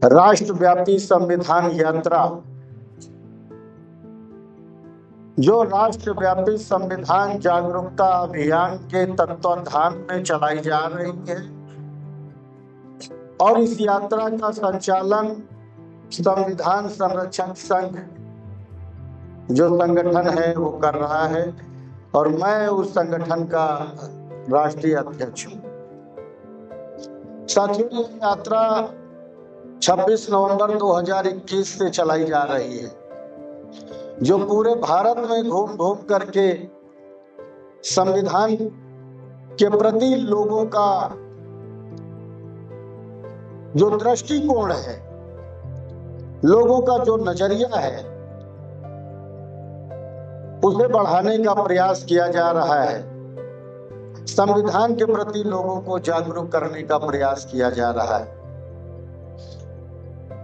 राष्ट्रव्यापी संविधान यात्रा जो राष्ट्रव्यापी संविधान जागरूकता अभियान के तत्वावधान में चलाई जा रही है और इस यात्रा का संचालन संविधान संरक्षण संघ जो संगठन है वो कर रहा है और मैं उस संगठन का राष्ट्रीय अध्यक्ष हूँ। साथियों, ये यात्रा 26 नवंबर 2021 से चलाई जा रही है, जो पूरे भारत में घूम घूम करके संविधान के प्रति लोगों का जो दृष्टिकोण है, लोगों का जो नजरिया है, उसे बढ़ाने का प्रयास किया जा रहा है। संविधान के प्रति लोगों को जागरूक करने का प्रयास किया जा रहा है।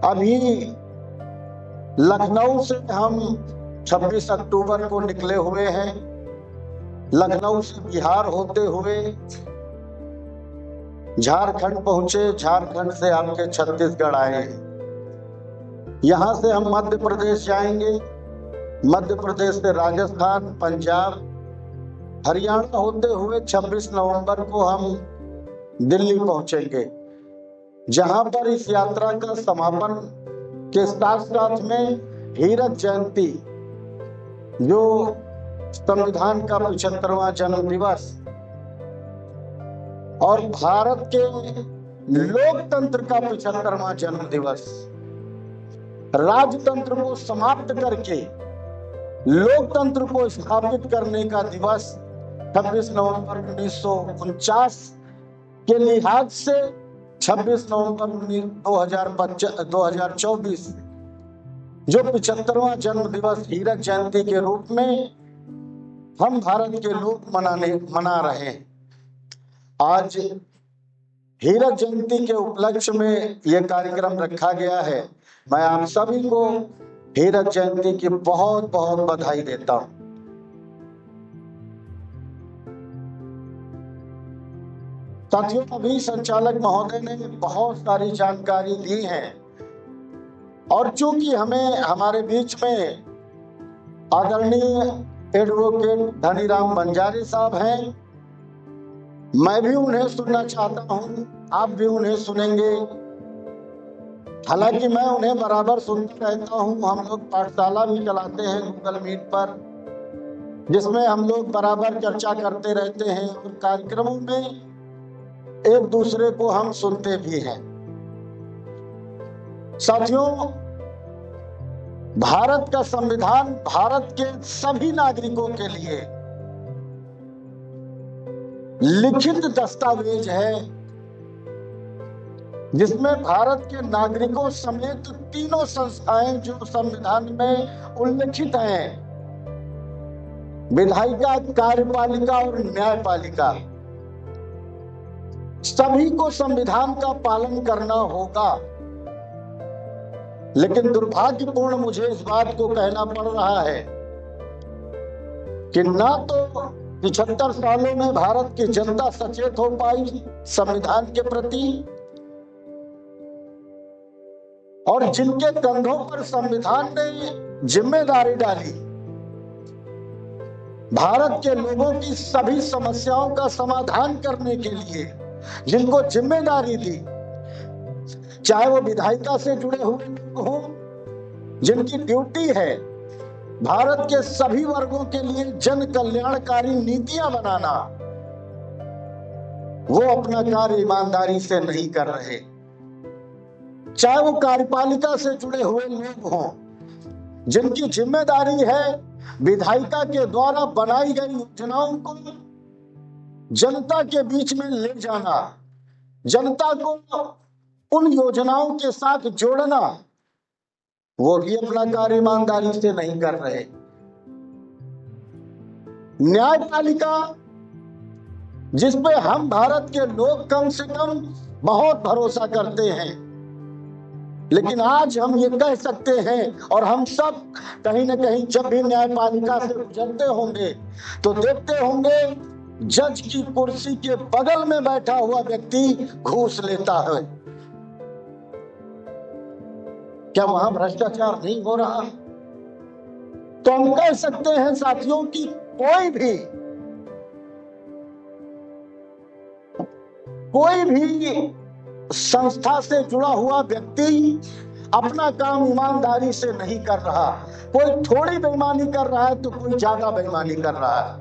अभी लखनऊ से हम 26 अक्टूबर को निकले हुए हैं। लखनऊ से बिहार होते हुए झारखंड पहुंचे, झारखंड से आपके छत्तीसगढ़ आए। यहां से हम मध्य प्रदेश जाएंगे, मध्य प्रदेश से राजस्थान, पंजाब, हरियाणा होते हुए 26 नवंबर को हम दिल्ली पहुंचेंगे, जहां पर इस यात्रा का समापन के साथ साथ में हीरक जयंती, जो संविधान का 75वां जन्म दिवस और भारत के लोकतंत्र का 75वां जन्म दिवस, राजतंत्र को समाप्त करके लोकतंत्र को स्थापित करने का दिवस 26 नवंबर 1949 के लिहाज से 26 नवंबर 2024 जो 75वां जन्म दिवस हीरक जयंती के रूप में हम भारत के लोग मना रहे हैं। आज हीरक जयंती के उपलक्ष्य में यह कार्यक्रम रखा गया है। मैं आप सभी को हीरक जयंती की बहुत बहुत बधाई देता हूं। साथियों, अभी संचालक महोदय ने बहुत सारी जानकारी दी है और चूंकि हमें हमारे बीच में आदरणीय एडवोकेट धनीराम बंजारे साहब हैं, मैं भी उन्हें सुनना चाहता हूं, आप भी उन्हें सुनेंगे। हालांकि मैं उन्हें बराबर सुनता रहता हूं। हम लोग पाठशाला भी चलाते हैं गूगल मीट पर, जिसमें हम लोग बराबर चर्चा करते रहते हैं और कार्यक्रमों में एक दूसरे को हम सुनते भी हैं। साथियों, भारत का संविधान भारत के सभी नागरिकों के लिए लिखित दस्तावेज है, जिसमें भारत के नागरिकों समेत तीनों संस्थाएं जो संविधान में उल्लेखित हैं, विधायिका, कार्यपालिका और न्यायपालिका, सभी को संविधान का पालन करना होगा। लेकिन दुर्भाग्यपूर्ण मुझे इस बात को कहना पड़ रहा है कि ना तो 75 सालों में भारत की जनता सचेत हो पाई संविधान के प्रति, और जिनके कंधों पर संविधान ने जिम्मेदारी डाली भारत के लोगों की सभी समस्याओं का समाधान करने के लिए, जिनको जिम्मेदारी दी, चाहे वो विधायिका से जुड़े हुए लोग हों, जिनकी ड्यूटी है भारत के सभी वर्गों के लिए जन कल्याणकारी नीतियां बनाना, वो अपना कार्य ईमानदारी से नहीं कर रहे। चाहे वो कार्यपालिका से जुड़े हुए लोग हों, जिनकी जिम्मेदारी है विधायिका के द्वारा बनाई गई योजनाओं को जनता के बीच में ले जाना, जनता को उन योजनाओं के साथ जोड़ना, वो भी अपना कार्य ईमानदारी से नहीं कर रहे। न्यायपालिका, जिस पे हम भारत के लोग कम से कम बहुत भरोसा करते हैं, लेकिन आज हम ये कह सकते हैं और हम सब कहीं ना कहीं जब भी न्यायपालिका से गुजरते होंगे तो देखते होंगे जज की कुर्सी के बगल में बैठा हुआ व्यक्ति घूस लेता है। क्या वहां भ्रष्टाचार नहीं हो रहा? तो हम कह सकते हैं साथियों कि कोई भी संस्था से जुड़ा हुआ व्यक्ति अपना काम ईमानदारी से नहीं कर रहा। कोई थोड़ी बेईमानी कर रहा है तो कोई ज्यादा बेईमानी कर रहा है।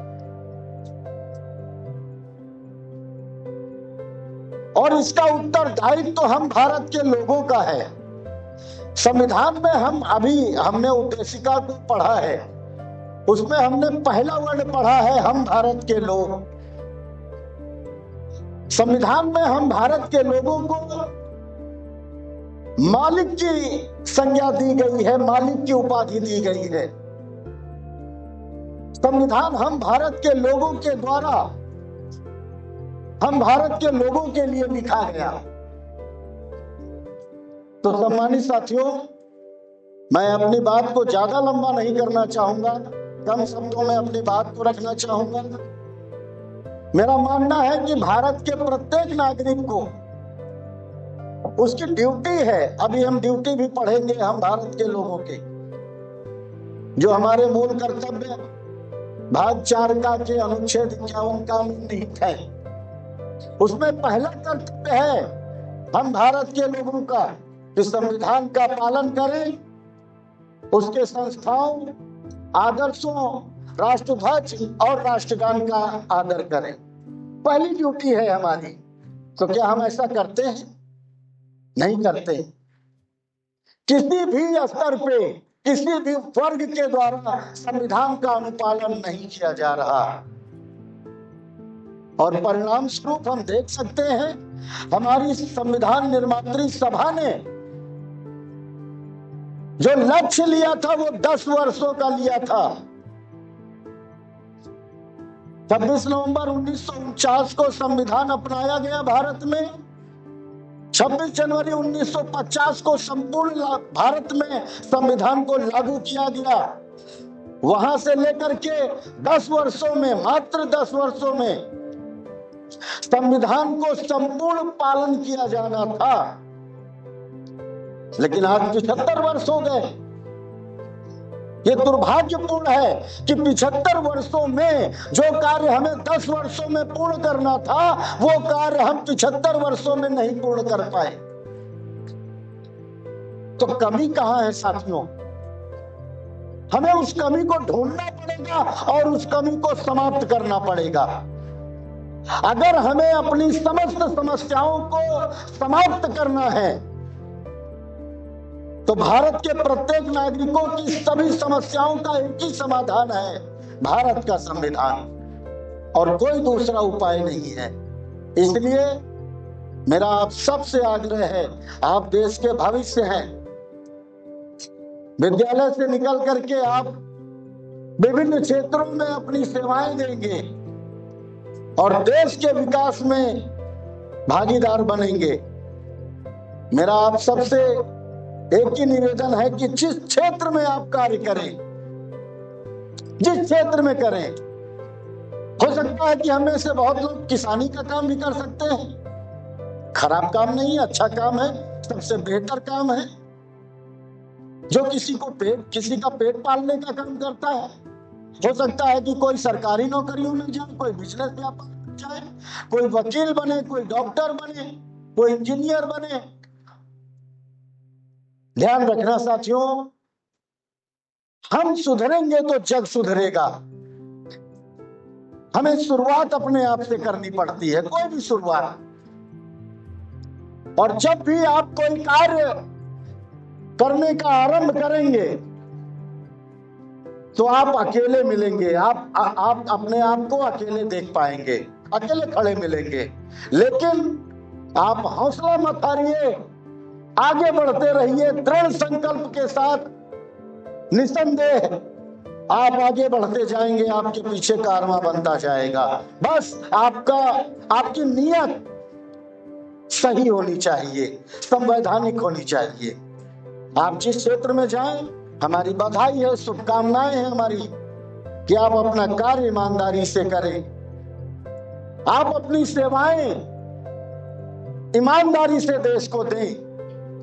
और इसका उत्तरदायित्व तो हम भारत के लोगों का है। संविधान में हमने उद्देशिका को पढ़ा है, उसमें हमने पहला वर्ड पढ़ा है हम भारत के लोग। संविधान में हम भारत के लोगों को मालिक की संज्ञा दी गई है, मालिक की उपाधि दी गई है। संविधान हम भारत के लोगों के द्वारा, हम भारत के लोगों के लिए लिखा गया। तो सम्मानित साथियों, मैं अपनी बात को ज्यादा लंबा नहीं करना चाहूंगा, कम शब्दों में अपनी बात को रखना चाहूंगा। मेरा मानना है कि भारत के प्रत्येक नागरिक को उसकी ड्यूटी है, अभी हम ड्यूटी भी पढ़ेंगे हम भारत के लोगों के, जो हमारे मूल कर्तव्य भाग 4 का के अनुच्छेद 51 का निहित है। उसमें पहला कर्तव्य है हम भारत के लोगों का कि संविधान का पालन करें, उसके संस्थाओं, आदर्शों, राष्ट्रध्वज और राष्ट्रगान का आदर करें। पहली ड्यूटी है हमारी। तो क्या हम ऐसा करते हैं? नहीं करते। किसी भी स्तर पे, किसी भी वर्ग के द्वारा संविधान का अनुपालन नहीं किया जा रहा। और परिणाम स्वरूप हम देख सकते हैं हमारी संविधान निर्मात्री सभा ने जो लक्ष्य लिया था वो 10 वर्षों का लिया था। 26 नवंबर 1949 को संविधान अपनाया गया भारत में। 26 जनवरी 1950 को संपूर्ण भारत में संविधान को लागू किया गया। वहां से लेकर के 10 वर्षों में, मात्र 10 वर्षों में संविधान को संपूर्ण पालन किया जाना था। लेकिन आज 75 वर्ष हो गए। ये दुर्भाग्यपूर्ण है कि 75 वर्षों में जो कार्य हमें 10 वर्षों में पूर्ण करना था, वो कार्य हम 75 वर्षों में नहीं पूर्ण कर पाए। तो कमी कहां है साथियों? हमें उस कमी को ढूंढना पड़ेगा और उस कमी को समाप्त करना पड़ेगा। अगर हमें अपनी समस्त समस्याओं को समाप्त करना है तो भारत के प्रत्येक नागरिकों की सभी समस्याओं का एक ही समाधान है, भारत का संविधान, और कोई दूसरा उपाय नहीं है। इसलिए मेरा आप सबसे आग्रह है, आप देश के भविष्य हैं। विद्यालय से निकल करके आप विभिन्न क्षेत्रों में अपनी सेवाएं देंगे और देश के विकास में भागीदार बनेंगे। मेरा आप सबसे एक ही निवेदन है कि जिस क्षेत्र में आप कार्य करें, जिस क्षेत्र में करें, हो सकता है कि हमें से बहुत लोग किसानी का काम भी कर सकते हैं। खराब काम नहीं है, अच्छा काम है, सबसे बेहतर काम है। जो किसी का पेट पालने का काम करता है, हो सकता है कि कोई सरकारी नौकरियों में जाए, कोई बिजनेस व्यापार में जाए, कोई वकील बने, कोई डॉक्टर बने, कोई इंजीनियर बने। ध्यान रखना साथियों, हम सुधरेंगे तो जग सुधरेगा। हमें शुरुआत अपने आप से करनी पड़ती है, कोई भी शुरुआत। और जब भी आप कोई कार्य करने का आरंभ करेंगे तो आप अकेले मिलेंगे, आप अपने आप को अकेले देख पाएंगे, अकेले खड़े मिलेंगे। लेकिन आप हौसला मत हारिए, आगे बढ़ते रहिए दृढ़ संकल्प के साथ। निसंदेह आप आगे बढ़ते जाएंगे, आपके पीछे कारवां बनता जाएगा। बस आपकी नियत सही होनी चाहिए, संवैधानिक होनी चाहिए। आप जिस क्षेत्र में जाएं, हमारी बधाई है, शुभकामनाएं हैं हमारी कि आप अपना कार्य ईमानदारी से करें, आप अपनी सेवाएं ईमानदारी से देश को दें।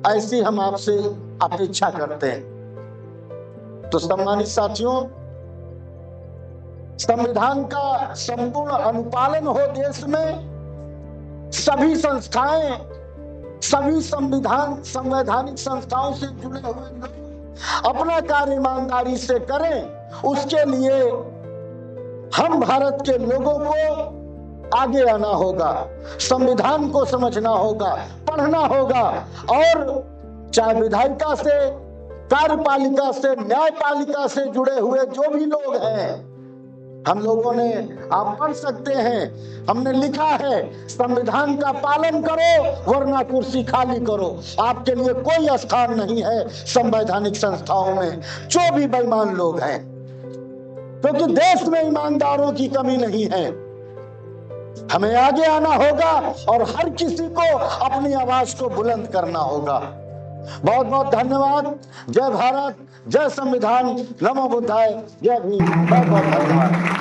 ऐसी हम आपसे अपेक्षा करते हैं। तो सम्मानित साथियों, संविधान का संपूर्ण अनुपालन हो देश में, सभी संस्थाएं, सभी संवैधानिक संस्थाओं से जुड़े हुए लोग अपना कार्य ईमानदारी से करें, उसके लिए हम भारत के लोगों को आगे आना होगा, संविधान को समझना होगा, पढ़ना होगा, और चाहे विधायिका से, कार्यपालिका से, न्यायपालिका से जुड़े हुए जो भी लोग हैं, हम लोगों ने, आप पढ़ सकते हैं, हमने लिखा है, संविधान का पालन करो वरना कुर्सी खाली करो। आपके लिए कोई स्थान नहीं है संवैधानिक संस्थाओं में, जो भी बेईमान लोग हैं, क्योंकि देश में ईमानदारों की कमी नहीं है। हमें आगे आना होगा और हर किसी को अपनी आवाज को बुलंद करना होगा। बहुत बहुत धन्यवाद। जय भारत, जय संविधान, नमो बुद्धाय, जय भीम। बहुत बहुत धन्यवाद।